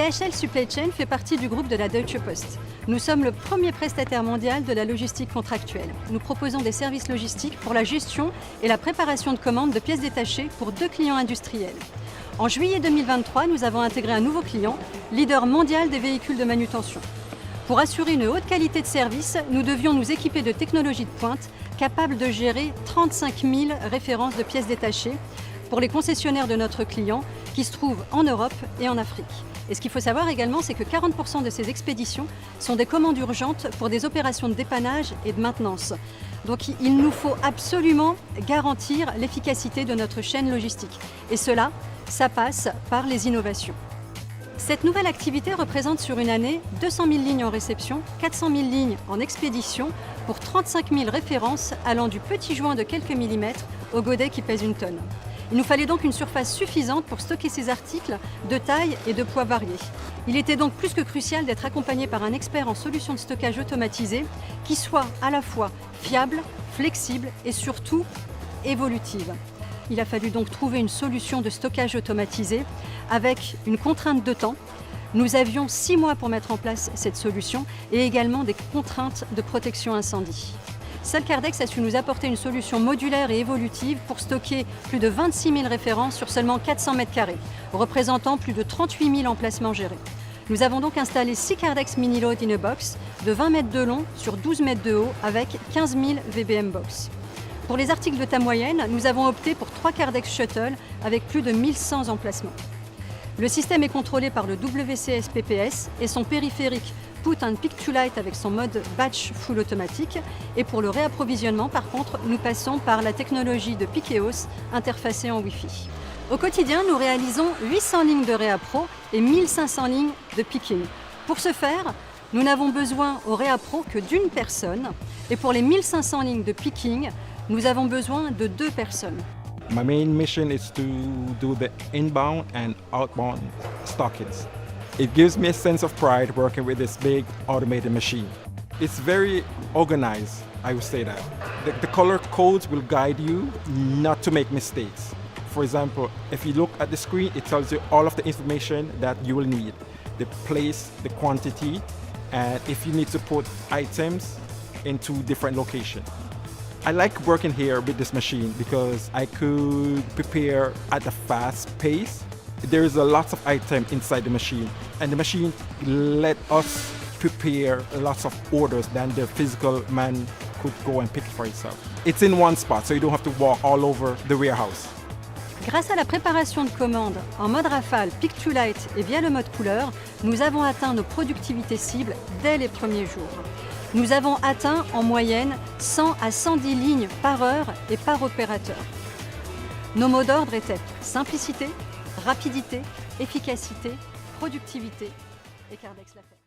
DHL Supply Chain fait partie du groupe de la Deutsche Post. Nous sommes le premier prestataire mondial de la logistique contractuelle. Nous proposons des services logistiques pour la gestion et la préparation de commandes de pièces détachées pour 2 clients industriels. En juillet 2023, nous avons intégré un nouveau client, leader mondial des véhicules de manutention. Pour assurer une haute qualité de service, nous devions nous équiper de technologies de pointe capables de gérer 35 000 références de pièces détachées pour les concessionnaires de notre client qui se trouvent en Europe et en Afrique. Et ce qu'il faut savoir également, c'est que 40% de ces expéditions sont des commandes urgentes pour des opérations de dépannage et de maintenance. Donc il nous faut absolument garantir l'efficacité de notre chaîne logistique. Et cela, ça passe par les innovations. Cette nouvelle activité représente sur une année 200 000 lignes en réception, 400 000 lignes en expédition pour 35 000 références allant du petit joint de quelques millimètres au godet qui pèse 1 tonne. Il nous fallait donc une surface suffisante pour stocker ces articles de taille et de poids variés. Il était donc plus que crucial d'être accompagné par un expert en solutions de stockage automatisées qui soit à la fois fiable, flexible et surtout évolutive. Il a fallu donc trouver une solution de stockage automatisé avec une contrainte de temps. Nous avions 6 mois pour mettre en place cette solution et également des contraintes de protection incendie. Seul Kardex a su nous apporter une solution modulaire et évolutive pour stocker plus de 26 000 références sur seulement 400 m², représentant plus de 38 000 emplacements gérés. Nous avons donc installé 6 Kardex Mini Load in a Box de 20 mètres de long sur 12 mètres de haut avec 15 000 VBM Box. Pour les articles de taille moyenne, nous avons opté pour 3 Kardex Shuttle avec plus de 1100 emplacements. Le système est contrôlé par le WCS PPS et son périphérique Put and Pick to Light avec son mode batch full automatique. Et pour le réapprovisionnement, par contre, nous passons par la technologie de Pikeos interfacée en Wi-Fi. Au quotidien, nous réalisons 800 lignes de réappro et 1500 lignes de picking. Pour ce faire, nous n'avons besoin au réappro que d'une personne. Et pour les 1500 lignes de picking, nous avons besoin de 2 personnes. My main mission is to do the inbound and outbound stockings. It gives me a sense of pride working with this big automated machine. It's very organized, I would say that. The color codes will guide you not to make mistakes. For example, if you look at the screen, it tells you all of the information that you will need. The place, the quantity, and if you need to put items into different locations. I like working here with this machine because I could prepare at a fast pace. There is a lot of items inside the machine, and the machine let us prepare lots of orders than the physical man could go and pick for himself. It's in one spot, so you don't have to walk all over the warehouse. Grâce à la préparation de commandes en mode rafale, Pick to Light et via le mode couleur, nous avons atteint nos productivités cibles dès les premiers jours. Nous avons atteint en moyenne 100 à 110 lignes par heure et par opérateur. Nos mots d'ordre étaient simplicité, rapidité, efficacité, productivité et Kardex l'a fait.